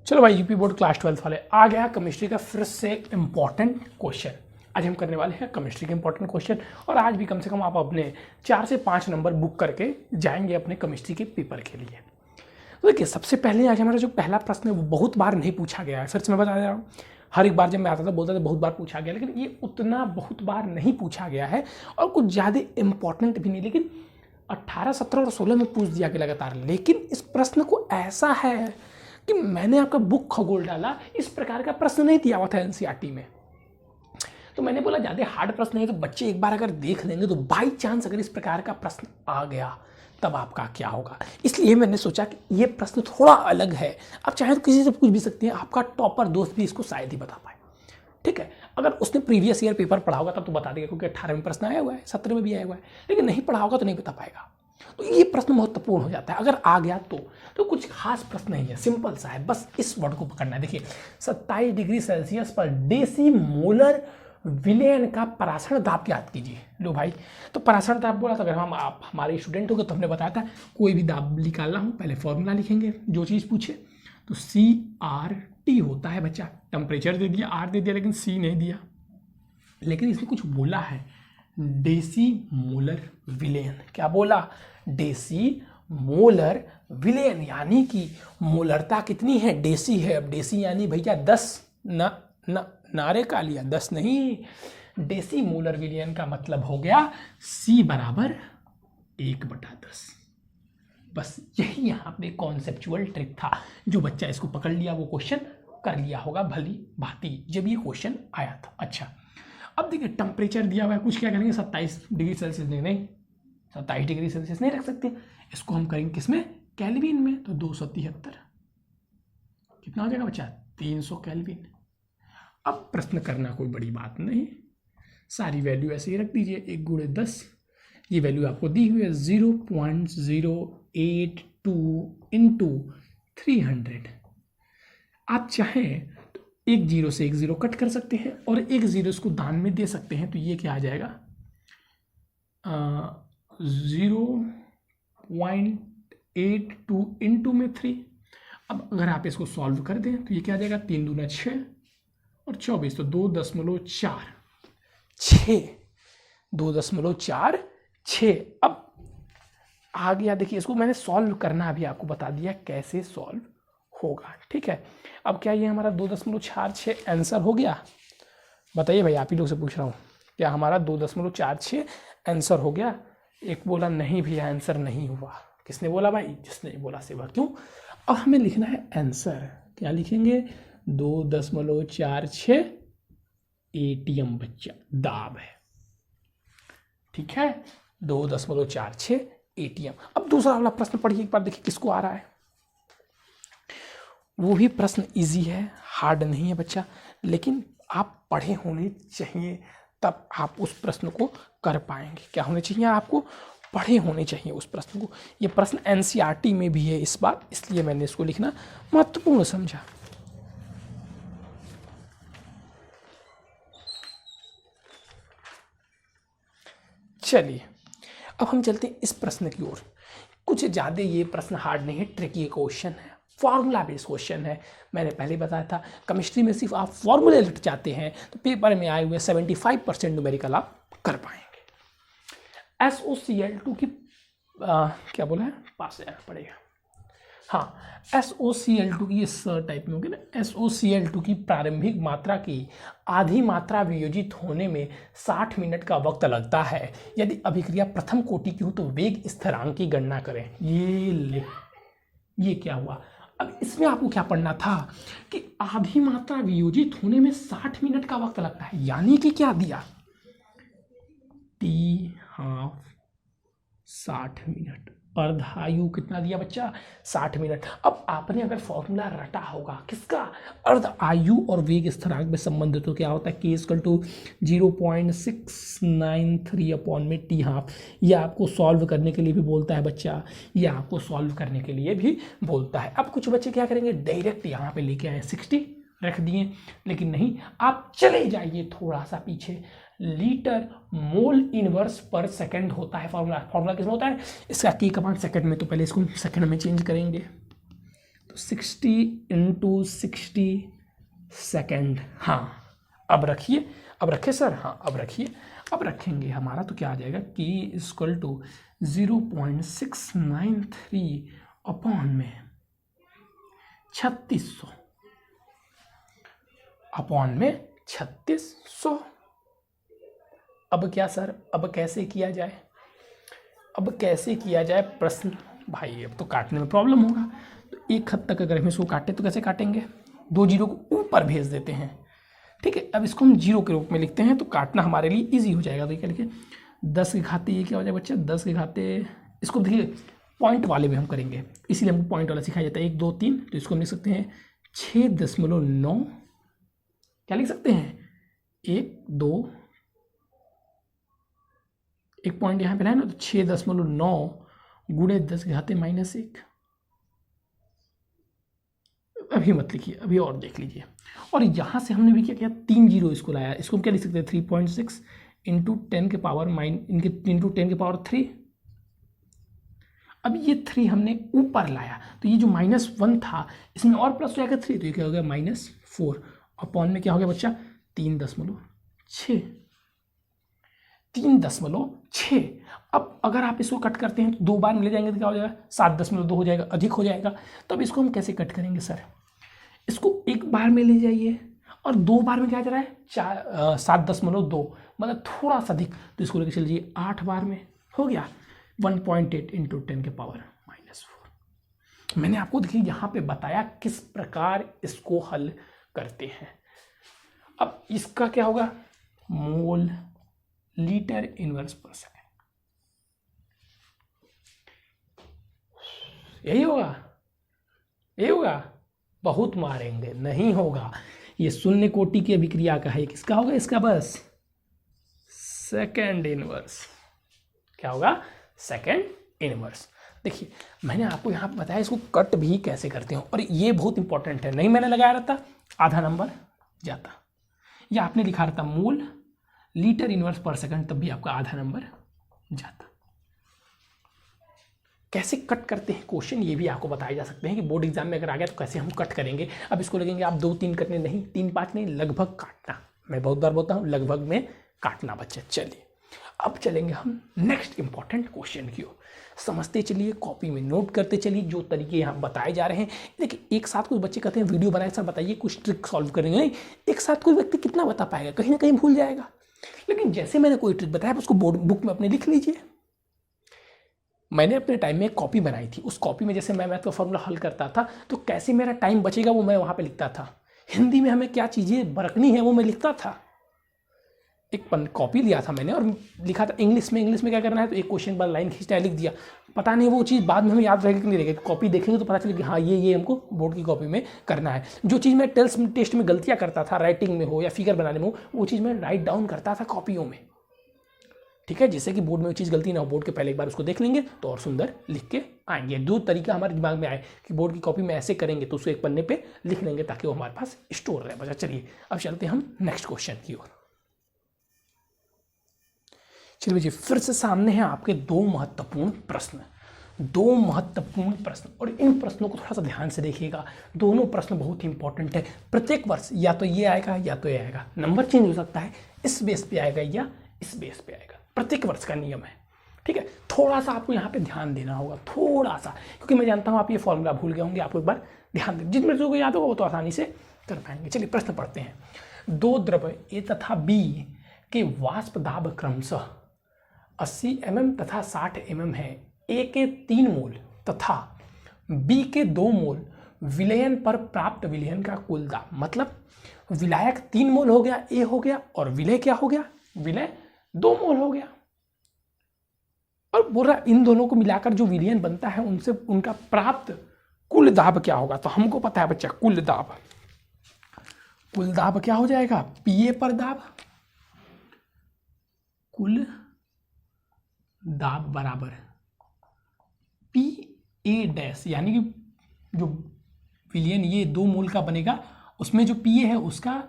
चलो भाई, UP board class 12 वाले आ गया केमिस्ट्री का फिर से एक इम्पॉर्टेंट क्वेश्चन। आज हम करने वाले हैं केमिस्ट्री के इंपॉर्टेंट क्वेश्चन, और आज भी कम से कम आप अपने 4 से 5 नंबर बुक करके जाएंगे अपने केमिस्ट्री के पेपर के लिए। तो देखिए, सबसे पहले आज हमारा जो पहला प्रश्न है वो बहुत बार नहीं पूछा गया है। फिर से मैं बता दे रहा हूँ, हर एक बार जब मैं आता था बोलता था बहुत बार पूछा गया, लेकिन ये उतना बहुत बार नहीं पूछा गया है और कुछ ज़्यादा इंपॉर्टेंट भी नहीं। लेकिन 18, 17 और 16 में पूछ दिया गया लगातार। लेकिन इस प्रश्न को ऐसा है कि मैंने आपका बुक खगोल डाला, इस प्रकार का प्रश्न नहीं दिया हुआ था एनसीईआरटी में। तो मैंने बोला ज़्यादा हार्ड प्रश्न है तो बच्चे एक बार अगर देख लेंगे तो बाई चांस अगर इस प्रकार का प्रश्न आ गया तब आपका क्या होगा। इसलिए मैंने सोचा कि ये प्रश्न थोड़ा अलग है। आप चाहे तो किसी से पूछ भी सकते हैं, आपका टॉपर दोस्त भी इसको शायद ही बता पाए। ठीक है, अगर उसने प्रीवियस ईयर पेपर पढ़ा होगा तब तो बता देगा, क्योंकि 18 में प्रश्न आया हुआ है, 17 में भी आया हुआ है। लेकिन नहीं पढ़ा होगा तो नहीं बता पाएगा। तो ये प्रश्न महत्वपूर्ण हो जाता है। अगर आ गया तो कुछ खास प्रश्न नहीं है, सिंपल सा है, बस इस वर्ड को पकड़ना है। देखिए, 27 डिग्री सेल्सियस पर डेसीमोलर विलयन का परासरण दाब याद कीजिए। लो भाई, तो परासरण दाब बोला था, अगर हम आप हमारे स्टूडेंट हो गए तो हमने बताया था कोई भी दाब निकालना हो पहले फॉर्मूला लिखेंगे जो चीज़ पूछे। तो CRT होता है बच्चा, टेम्परेचर दे दिया, R दे दिया, लेकिन C नहीं दिया। लेकिन इसमें कुछ बोला है, डेसीमोलर विलयन। क्या बोला? डेसीमोलर विलयन, यानी कि मोलरता कितनी है? डेसी है। अब डेसी यानी भैया 10 नारे का लिया, 10 नहीं। डेसीमोलर विलयन का मतलब हो गया C बराबर 1/10। बस यही यहाँ पे कॉन्सेप्चुअल ट्रिक था। जो बच्चा इसको पकड़ लिया वो क्वेश्चन कर लिया होगा भली भांति जब ये क्वेश्चन आया था। अच्छा, अब देखिए टेम्परेचर दिया हुआ है, कुछ क्या करेंगे 27 डिग्री सेल्सियस नहीं, 27 डिग्री सेल्सियस नहीं रख सकते। इसको हम करेंगे किसमें? केल्विन में। तो 273 कितना हो जाएगा बच्चा? 300 केल्विन। अब प्रश्न करना कोई बड़ी बात नहीं, सारी वैल्यू ऐसे ही रख दीजिए। 1 × 10, ये वैल्यू आपको दी हुई है 0.082 इंटू 300। आप चाहें तो 1 0 से 1 0 कट कर सकते हैं और 1 0 इसको दान में दे सकते हैं। तो ये क्या आ जाएगा? 0.82 इंटू में 3। अब अगर आप इसको सॉल्व कर दें तो ये क्या आ जाएगा? 3 दूना 6 और 24, तो 2.46। अब आ गया, देखिए इसको मैंने सॉल्व करना अभी आपको बता दिया कैसे सॉल्व होगा। ठीक है, अब क्या ये हमारा 2.46 आंसर हो गया? बताइए भाई, आप ही लोग से पूछ रहा हूँ, क्या हमारा 2.46 आंसर हो गया? एक बोला नहीं भैया आंसर नहीं हुआ। किसने बोला भाई? जिसने बोला से वह। क्यों? अब हमें लिखना है आंसर। क्या लिखेंगे? 2.46 ATM बच्चा दाब है। ठीक है, 2.46 ATM। अब दूसरा वाला प्रश्न पढ़िए एक बार, देखिए किसको आ रहा है। वो भी प्रश्न इजी है, हार्ड नहीं है बच्चा, लेकिन आप पढ़े होने चाहिए तब आप उस प्रश्न को कर पाएंगे। क्या होने चाहिए? आपको पढ़े होने चाहिए उस प्रश्न को। ये प्रश्न एनसीईआरटी में भी है इस बार, इसलिए मैंने इसको लिखना महत्वपूर्ण समझा। चलिए, अब हम चलते हैं इस प्रश्न की ओर। कुछ ज़्यादा ये प्रश्न हार्ड नहीं है, ट्रिकी क्वेश्चन है, फॉर्मूला बेस्ड क्वेश्चन है। मैंने पहले बताया था केमिस्ट्री में सिर्फ आप फॉर्मूले लिख जाते हैं तो पेपर में आए हुए 75% न्यूमेरिकल आप कर पाएंगे। SOCl2 की क्या बोला है? पास से आना पड़ेगा। हाँ, SOCl2 की इस टाइप में होगी ना, SOCl2 की प्रारंभिक मात्रा की आधी मात्रा वियोजित होने में 60 मिनट का वक्त लगता है। यदि अभिक्रिया प्रथम कोटि की हो तो वेग स्थिरांक की गणना करें। ये क्या हुआ? अब इसमें आपको क्या पढ़ना था कि आधी मात्रा वियोजित होने में 60 मिनट का वक्त लगता है, यानी कि क्या दिया? T½ 60 मिनट, अर्धायु कितना दिया बच्चा? 60 मिनट। अब आपने अगर फॉर्मूला रटा होगा किसका? अर्ध आयु और वेग स्थिरांक में संबंध, तो क्या होता है? K = 0.693/T²। यह आपको सॉल्व करने के लिए भी बोलता है बच्चा, यह आपको सॉल्व करने के लिए भी बोलता है। अब कुछ बच्चे क्या करेंगे, डायरेक्ट यहाँ पे लेके आए 60 रख दिए, लेकिन नहीं, आप चले जाइए थोड़ा सा पीछे। लीटर मोल इनवर्स पर सेकंड होता है फॉर्मूला किसमें होता है? इसका की कमांड सेकंड में, तो पहले इसको सेकंड में चेंज करेंगे। तो तो 60 इंटू 60 सेकेंड। हाँ अब रखिए, अब रखे सर, हाँ अब रखिए, अब रखेंगे हमारा तो क्या आ जाएगा कि इक्वल टू 0.693 अपॉन में 3600 अपॉन में 3600। अब क्या सर, अब कैसे किया जाए, अब कैसे किया जाए प्रश्न भाई, अब तो काटने में प्रॉब्लम होगा। तो एक हद तक अगर हम इसको काटे तो कैसे काटेंगे, 2 जीरो को ऊपर भेज देते हैं, ठीक है। अब इसको हम जीरो के रूप में लिखते हैं तो काटना हमारे लिए इजी हो जाएगा। तो क्या लिखे, 10 के घाते ये क्या हो जाएगा बच्चा, 10 के घाते, इसको देखिए पॉइंट वाले में हम करेंगे, इसीलिए हमको पॉइंट वाला सिखाया जाता है, 1 2 3। तो इसको हम लिख सकते हैं 6.9, क्या लिख सकते हैं 1 2, एक पॉइंट यहाँ पे है ना, तो 6.9 गुणे 10 के घाते -1। अभी मत लिखिए, अभी और देख लीजिए। और यहाँ से हमने भी क्या किया, 3 जीरो इसको लाया, इसको हम क्या लिख सकते हैं 3.6 इंटू 10 के पावर इंटू 10 के पावर 3। अब ये 3 हमने ऊपर लाया तो ये जो -1 था इसमें और प्लस हो जाएगा 3, तो ये क्या हो गया -4 अपॉन में क्या हो गया बच्चा 3.6, 3.6। अब अगर आप इसको कट करते हैं तो 2 बार में ले जाएंगे तो क्या हो जाएगा 7.2 हो जाएगा, अधिक हो जाएगा। तो अब इसको हम कैसे कट करेंगे सर, इसको 1 बार में ले जाइए और 2 बार में क्या जा रहा है 7.2, मतलब थोड़ा सा अधिक, तो इसको लेके चलिए 8 बार में हो गया 1.8 इंटू 10 के पावर -4। मैंने आपको देखिए यहाँ पे बताया किस प्रकार इसको हल करते हैं। अब इसका क्या होगा, मोल लीटर इनवर्स पर सेकंड, यही होगा, यही होगा, बहुत मारेंगे, नहीं होगा, ये शून्य कोटि की अभिक्रिया का है। किसका होगा इसका, बस सेकंड इनवर्स, क्या होगा सेकंड इनवर्स। देखिए मैंने आपको यहाँ पे बताया इसको कट भी कैसे करते हो, और ये बहुत इंपॉर्टेंट है, नहीं मैंने लगाया रहता आधा नंबर जाता, या आपने लिखा रहता मोल लीटर इनवर्स पर सेकंड तब भी आपका आधा नंबर जाता। कैसे कट करते हैं क्वेश्चन ये भी आपको बताए जा सकते हैं कि बोर्ड एग्जाम में अगर आ गया तो कैसे हम कट करेंगे। अब इसको लगेंगे आप 2 3 करने, नहीं 3 5 नहीं, लगभग काटना, मैं बहुत बार बोलता हूँ लगभग में काटना बच्चे। चलिए अब चलेंगे हम नेक्स्ट इंपॉर्टेंट क्वेश्चन की ओर, समझते चलिए, कॉपी में नोट करते चलिए जो तरीके यहाँ बताए जा रहे हैं। देखिए एक साथ कुछ बच्चे कहते हैं वीडियो बनाए सर बताइए कुछ ट्रिक सॉल्व करेंगे, नहीं एक साथ कोई व्यक्ति कितना बता पाएगा, कहीं ना कहीं भूल जाएगा। लेकिन जैसे मैंने कोई ट्रिक बताया उसको बोर्ड बुक में अपने लिख लीजिए। मैंने अपने टाइम में एक कॉपी बनाई थी, उस कॉपी में जैसे मैं मैथ का फॉर्मूला हल करता था तो कैसे मेरा टाइम बचेगा वो मैं वहाँ पे लिखता था। हिंदी में हमें क्या चीज़ें बरतनी है वो मैं लिखता था। एक कॉपी लिया था मैंने और लिखा था इंग्लिश में क्या करना है, तो एक क्वेश्चन पर लाइन खींचता है लिख दिया। पता नहीं वो चीज़ बाद में हमें याद रहेगी कि नहीं रहेगी, कॉपी देखेंगे तो पता चले कि हाँ ये हमको बोर्ड की कॉपी में करना है। जो चीज़ मैं टेस्ट में गलतियाँ करता था, राइटिंग में हो या फिगर बनाने में हो, वो चीज़ मैं राइट डाउन करता था कॉपियों में, ठीक है, जिससे कि बोर्ड में वो चीज़ गलती ना हो। बोर्ड के पहले एक बार उसको देख लेंगे तो और सुंदर लिख के आएंगे। 2 तरीका हमारे दिमाग में आए कि बोर्ड की कॉपी में ऐसे करेंगे तो उसको एक पन्ने पे लिख लेंगे ताकि वो हमारे पास स्टोर रहे बचा। चलिए अब चलते हैं हम नेक्स्ट क्वेश्चन की ओर। चलिए जी, फिर से सामने है आपके 2 महत्वपूर्ण प्रश्न, 2 महत्वपूर्ण प्रश्न, और इन प्रश्नों को थोड़ा सा ध्यान से देखिएगा। दोनों प्रश्न बहुत ही इंपॉर्टेंट है। प्रत्येक वर्ष या तो ये आएगा या तो ये आएगा, नंबर चेंज हो सकता है, इस बेस पे आएगा या इस बेस पे आएगा, प्रत्येक वर्ष का नियम है, ठीक है। थोड़ा सा आपको यहाँ पे ध्यान देना होगा, थोड़ा सा, क्योंकि मैं जानता हूँ आप ये फॉर्मूला भूल गए होंगे, आपको एक बार ध्यान दें, जिन बच्चों को याद होगा वो तो आसानी से कर पाएंगे। चलिए प्रश्न पढ़ते हैं। 2 द्रव ए तथा बी के वाष्प दाब क्रमशः 80 mm तथा 60 mm है। ए के 3 मोल तथा बी के 2 मोल विलयन पर प्राप्त विलयन का कुल दाब, मतलब विलायक 3 मोल हो गया, ए हो गया, और विलय क्या हो गया, विलय 2 मोल हो गया। और बोल रहा इन दोनों को मिलाकर जो विलयन बनता है उनसे उनका प्राप्त कुल दाब क्या होगा। तो हमको पता है बच्चा कुल दाब क्या हो जाएगा, पीए पर दाब, कुल दाब बराबर पी ए डैश, यानी कि जो विलयन ये 2 मोल का बनेगा उसमें जो पी ए है उसका,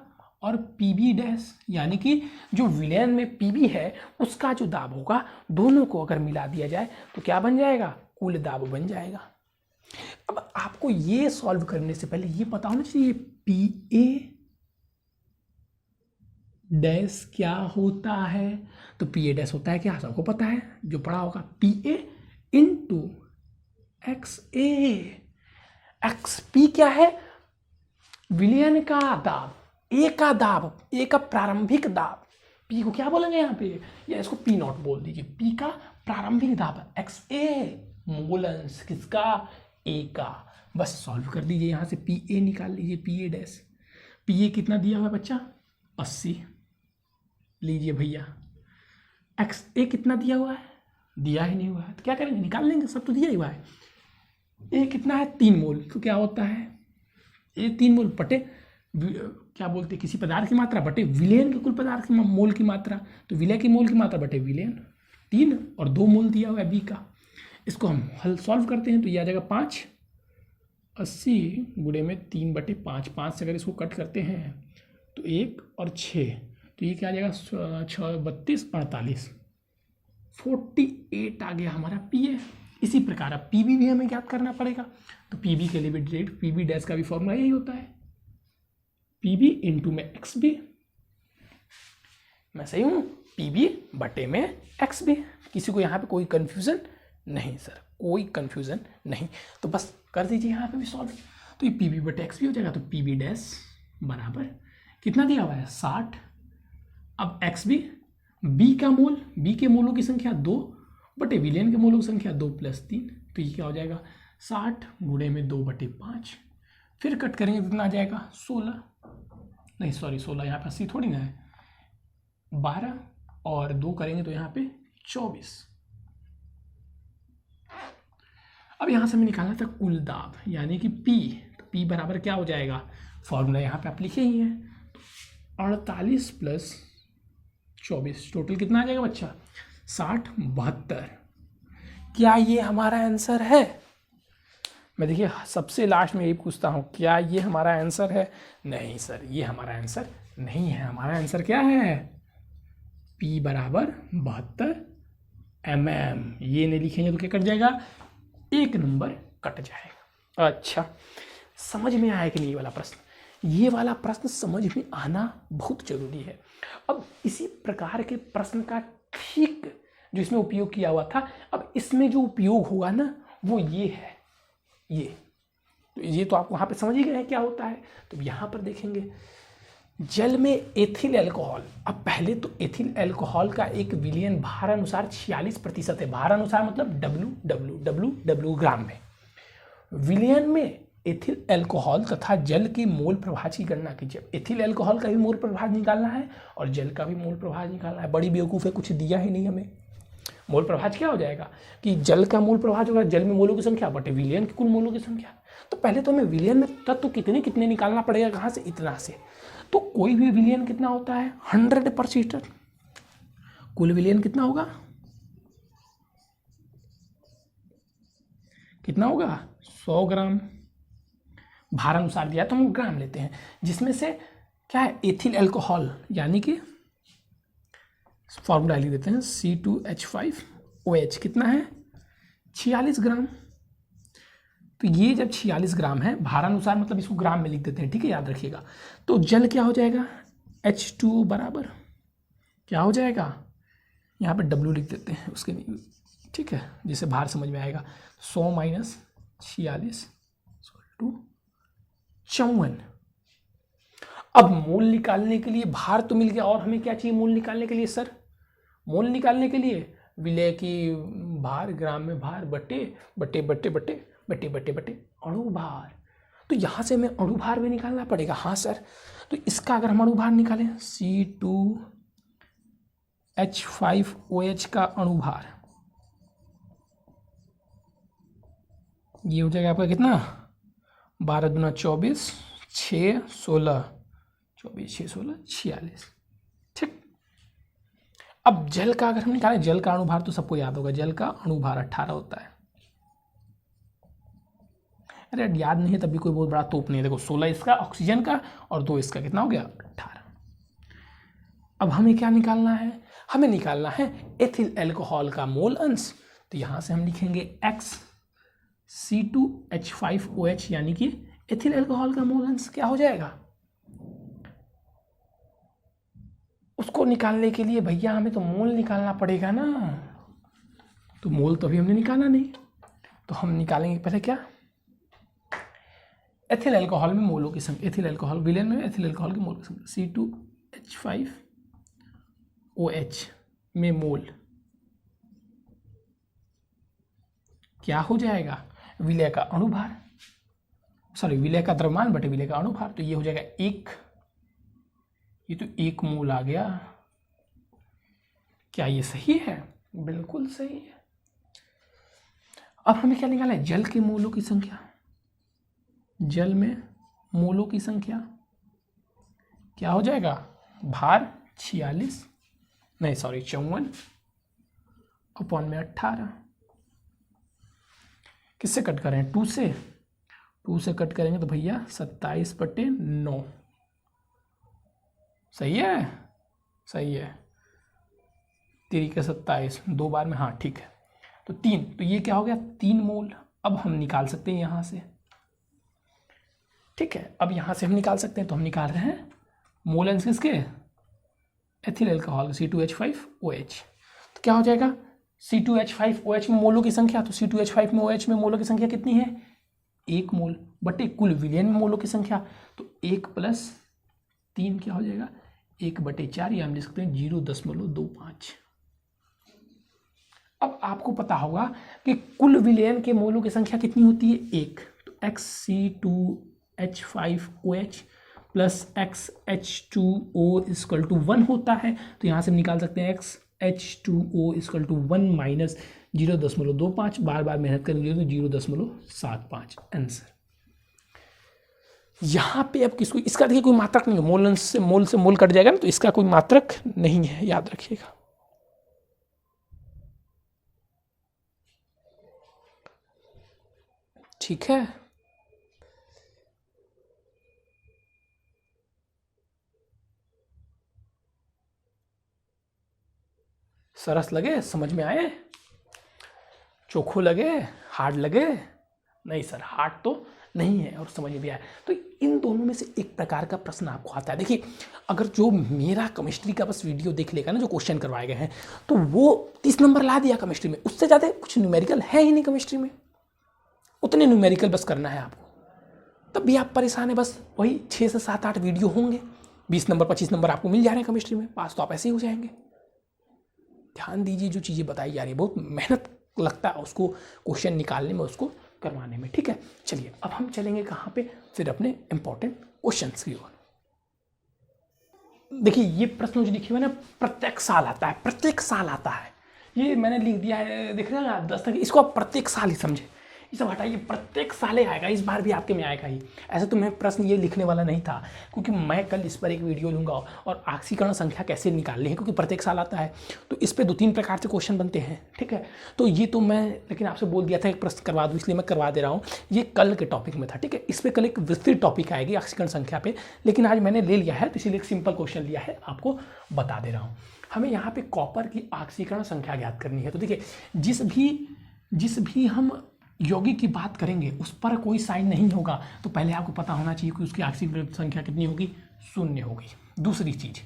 और पी बी डैश यानी कि जो विलयन में पी बी है उसका जो दाब होगा, दोनों को अगर मिला दिया जाए तो क्या बन जाएगा, कुल दाब बन जाएगा। अब आपको ये सॉल्व करने से पहले ये पता होना चाहिए पी ए डैश क्या होता है। तो पी ए डैश होता है क्या, सबको पता है जो पढ़ा होगा, P A into x A. X P क्या है, विलयन का दाब, ए का दाब, ए का प्रारंभिक दाब। पी को क्या बोलेंगे यहाँ पे, या इसको पी नॉट बोल दीजिए, पी का प्रारंभिक दाब, एक्स ए मोलंस किसका, ए का। बस सॉल्व कर दीजिए, यहाँ से पी ए निकाल लीजिए, P A dash. P A कितना दिया हुआ है बच्चा, 80 लीजिए भैया। एक्स ए कितना दिया हुआ है, दिया ही नहीं हुआ है, तो क्या करेंगे, निकाल लेंगे, सब तो दिया ही हुआ है। ए कितना है, 3 मोल, तो क्या होता है ए 3 मोल बटे क्या बोलते हैं, किसी पदार्थ की मात्रा बटे विलयन के कुल पदार्थ की मोल की मात्रा। तो विलय की मोल की मात्रा बटे विलयन, 3 और 2 मोल दिया हुआ है बी का। इसको हम हल सॉल्व करते हैं तो ये आ जाएगा 5, 80 गुणे में 3/5, 5 से अगर इसको कट करते हैं तो 1 और 6, तो ये क्या आ जाएगा 6, 32, 48, 48 आ गया हमारा पी ए। इसी प्रकार अब पी बी भी हमें ज्ञात करना पड़ेगा। तो पी बी के लिए भी डायरेक्ट पी बी डैश का भी फॉर्मूला यही होता है, पी बी इंटू में एक्स बी। मैं सही हूँ, पी बी बटे में एक्स बी। किसी को यहाँ पे कोई कन्फ्यूज़न नहीं सर, कोई कन्फ्यूज़न नहीं। तो बस कर दीजिए यहाँ पे भी सॉल्व। तो ये पी बी बटे एक्स बी हो जाएगा। तो पी बी डैश बराबर कितना दिया हुआ है, 60। अब एक्स बी, बी का मोल, बी के मोलों की संख्या 2 बटे विलयन के मोलों की संख्या 2 + 3, तो ये क्या हो जाएगा 60 गुणे में 2/5। फिर कट करेंगे तो कितना आ जाएगा 16, नहीं सॉरी 16, यहाँ पे 80 थोड़ी ना है, 12 और 2 करेंगे तो यहाँ पे 24। अब यहाँ से हमें निकालना था कुल दाब यानी कि P। तो P बराबर क्या हो जाएगा, फॉर्मूला यहाँ पे आप लिखे ही हैं, 48 + 24 टोटल कितना आ जाएगा बच्चा, 60, 72। क्या ये हमारा आंसर है। मैं देखिए सबसे लास्ट में यही पूछता हूँ, क्या ये हमारा आंसर है। नहीं सर, ये हमारा आंसर नहीं है। हमारा आंसर क्या है, P बराबर 72 mm। ये नहीं लिखेंगे तो क्या कट जाएगा, 1 नंबर कट जाएगा। अच्छा, समझ में आया कि नहीं ये वाला प्रश्न, ये वाला प्रश्न समझ में आना बहुत जरूरी है। अब इसी प्रकार के प्रश्न का ठीक जो इसमें उपयोग किया हुआ था, अब इसमें जो उपयोग होगा ना वो ये है, ये तो आप वहाँ पे समझ ही गए हैं क्या होता है। तो यहाँ पर देखेंगे जल में एथिल अल्कोहल। अब पहले तो एथिल अल्कोहल का एक विलयन भार अनुसार 46% है। भार अनुसार मतलब W ग्राम में। विलयन में एथिल अल्कोहल तथा जल के मोल प्रभाज की गणना कीजिए। एथिल अल्कोहल का भी मोल प्रभाज निकालना है और जल का भी मोल प्रभाज निकालना है। बड़ी बेवकूफ़ है, कुछ दिया ही नहीं हमें। मोल प्रभाज क्या हो जाएगा कि जल का मोल प्रभाज होगा जल में मोलों की संख्या बटे विलयन की कुल मोलों की संख्या। तो पहले तो हमें विलयन में तत्व कितने निकालना पड़ेगा, कहाँ से, इतना से। तो कोई भी विलयन कितना होता है 100%। कुल विलयन कितना होगा, कितना होगा 100 ग्राम। भार अनुसार दिया तो हम ग्राम लेते हैं, जिसमें से क्या है एथिल अल्कोहल यानी कि फॉर्मूला लिख देते हैं C2H5OH कितना है 46 ग्राम। तो ये जब 46 ग्राम है भारानुसार मतलब इसको ग्राम में लिख देते हैं, ठीक है, याद रखिएगा। तो जल क्या हो जाएगा H2O बराबर क्या हो जाएगा, यहाँ पे W लिख देते हैं उसके लिए, ठीक है, जिससे भार समझ में आएगा। 100 - 46 = 54। अब मोल निकालने के लिए भार तो मिल गया, और हमें क्या चाहिए मोल निकालने के लिए सर, मोल निकालने के लिए विलय की भार ग्राम में भार बटे बटे बटे बटे बटे बटे बटे अणु भार। तो यहाँ से हमें अणु भार भी निकालना पड़ेगा। हाँ सर, तो इसका अगर हम अणु भार निकालें C2H5OH का अणु भार ये हो जाएगा आपका कितना 12 दूना 24, 6 16 24 6 16 46, ठीक। अब जल का अगर हम निकालें, जल का अणुभार तो सबको याद होगा, जल का अणुभार 18 होता है। अरे याद नहीं है तब भी कोई बहुत बड़ा तोप नहीं है। देखो 16 इसका ऑक्सीजन का और 2 इसका, कितना हो गया 18। अब हमें क्या निकालना है, हमें निकालना है एथिल अल्कोहल का मोल अंश। तो यहाँ से हम लिखेंगे X C2H5OH यानी कि एथिल अल्कोहल का मोल अंश क्या हो जाएगा? उसको निकालने के लिए भैया हमें तो मोल निकालना पड़ेगा ना, तो मोल तो अभी हमने निकाला नहीं, तो हम निकालेंगे पहले क्या, एथिल अल्कोहल में मोलों की संख्या, एथिल अल्कोहल विलेन में एथिल अल्कोहल के मोल की संख्या C2H5OH में मोल क्या हो जाएगा, विलय का अणुभार, सॉरी विलय का द्रव्यमान बटे विलय का अणुभार, तो ये हो जाएगा एक, ये तो 1 मोल आ गया। क्या ये सही है? बिल्कुल सही है। अब हमें क्या निकालना है, जल के मोलों की संख्या, जल में मोलों की संख्या क्या हो जाएगा, भार 46 नहीं सॉरी 54 अपॉन में 18, किससे कट करें, 2 से, 2 से कट करेंगे तो भैया 27/9, सही है, सही है, 3 के 27 2 बार में, हाँ ठीक है, तो 3, तो ये क्या हो गया 3 मोल। अब हम निकाल सकते हैं यहाँ से, ठीक है, अब यहाँ से हम निकाल सकते हैं, तो हम निकाल रहे हैं मोल अंश किसके, एथिल अल्कोहल C2H5OH, तो क्या हो जाएगा C2H5OH में मोलों की संख्या, तो C2H5 में OH में मोलों की संख्या कितनी है, 1 मोल बटे कुल विलयन में मोलों की संख्या, तो 1 + 3 क्या हो जाएगा 1/4, या हम लिख सकते हैं 0.25। अब आपको पता होगा कि कुल विलयन के मोलों की संख्या कितनी होती है, 1, तो XC2H5OH प्लस XH2O = 1 होता है, तो यहाँ से हम निकाल सकते हैं XH2O = 1 माइनस 0.25, बार बार मेहनत करेंगे तो 0.75 आंसर। यहाँ पे अब किसको, इसका देखिए कोई मात्रक नहीं है, मोल से मोल कट जाएगा ना, तो इसका कोई मात्रक नहीं है, याद रखिएगा। ठीक है, सरस लगे, समझ में आए, चोखो लगे, हार्ड लगे, नहीं सर हार्ड तो नहीं है और समझ में भी आया। तो इन दोनों में से एक प्रकार का प्रश्न आपको आता है। देखिए अगर जो मेरा केमिस्ट्री का बस वीडियो देख लेगा ना, जो क्वेश्चन करवाए गए हैं, तो वो 30 नंबर ला दिया केमिस्ट्री में, उससे ज़्यादा कुछ न्यूमेरिकल है ही नहीं केमिस्ट्री में, उतने न्यूमेरिकल बस करना है आपको, तब भी आप परेशान है, बस वही 6 से 7 8 वीडियो होंगे, 20 नंबर 25 नंबर आपको मिल जा रहे हैं केमिस्ट्री में, पास तो आप ऐसे ही हो जाएंगे। ध्यान दीजिए, जो चीज़ें बताई जा रही है बहुत मेहनत लगता है उसको क्वेश्चन निकालने में, उसको करवाने में, ठीक है। चलिए अब हम चलेंगे कहाँ पे, फिर अपने इंपॉर्टेंट क्वेश्चंस की ओर। देखिए ये प्रश्न जो लिखे हुए ना, प्रत्येक साल आता है, प्रत्येक साल आता है, ये मैंने लिख दिया है, देख रहे हैं आप 10 तक, इसको आप प्रत्येक साल ही समझे, ये सब हटाइए, प्रत्येक साल आएगा, इस बार भी आपके में आएगा ही। ऐसे तो मैं प्रश्न ये लिखने वाला नहीं था, क्योंकि मैं कल इस पर एक वीडियो लूँगा और ऑक्सीकरण संख्या कैसे निकालनी है, क्योंकि प्रत्येक साल आता है, तो इस पर 2-3 प्रकार से क्वेश्चन बनते हैं, ठीक है। तो ये तो मैं लेकिन आपसे बोल दिया था एक प्रश्न करवा दूँ, इसलिए मैं करवा दे रहा हूँ, ये कल के टॉपिक में था, ठीक है। इस पर कल एक विस्तृत टॉपिक आएगी ऑक्सीकरण संख्या पर, लेकिन आज मैंने ले लिया है, तो इसीलिए एक सिंपल क्वेश्चन लिया है, आपको बता दे रहा हूँ। हमें यहाँ पे कॉपर की ऑक्सीकरण संख्या ज्ञात करनी है। तो देखिए जिस भी हम यौगिक की बात करेंगे उस पर कोई साइन नहीं होगा, तो पहले आपको पता होना चाहिए कि उसकी ऑक्सीकरण संख्या कितनी होगी, 0 होगी। दूसरी चीज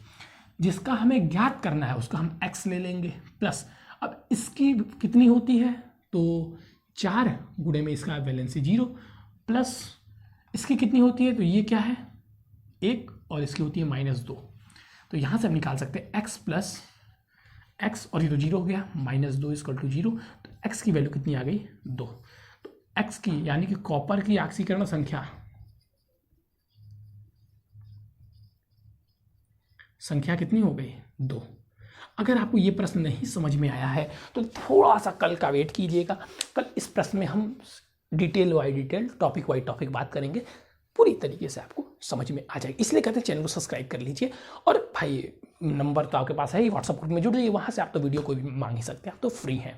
जिसका हमें ज्ञात करना है उसका हम x ले लेंगे, प्लस अब इसकी कितनी होती है, तो 4 गुणे में इसका वैलेंसी 0, प्लस इसकी कितनी होती है, तो ये क्या है 1, और इसकी होती है -2, तो यहाँ से हम निकाल सकते हैं x प्लस x, और ये तो 0 हो गया, -2 = 0, तो x की वैल्यू कितनी आ गई 2, तो x की यानी कि कॉपर की ऑक्सीकरण संख्या कितनी हो गई 2। अगर आपको ये प्रश्न नहीं समझ में आया है तो थोड़ा सा कल का वेट कीजिएगा, कल इस प्रश्न में हम detail by detail topic by topic बात करेंगे, पूरी तरीके से आपको समझ में आ जाएगी। इसलिए कहते हैं चैनल को सब्सक्राइब कर लीजिए, और भाई नंबर तो आपके पास है ही, व्हाट्सएप ग्रुप में जुड़ जाइए, वहाँ से आप तो वीडियो कोई भी मांग ही सकते हैं, आप तो फ्री हैं।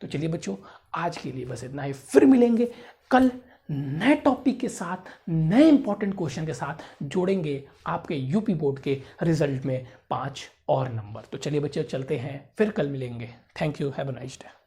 तो चलिए बच्चों आज के लिए बस इतना ही, फिर मिलेंगे कल नए टॉपिक के साथ, नए इंपॉर्टेंट क्वेश्चन के साथ, जोड़ेंगे आपके यूपी बोर्ड के रिजल्ट में 5 और नंबर। तो चलिए बच्चों चलते हैं, फिर कल मिलेंगे। Thank you, have a nice day.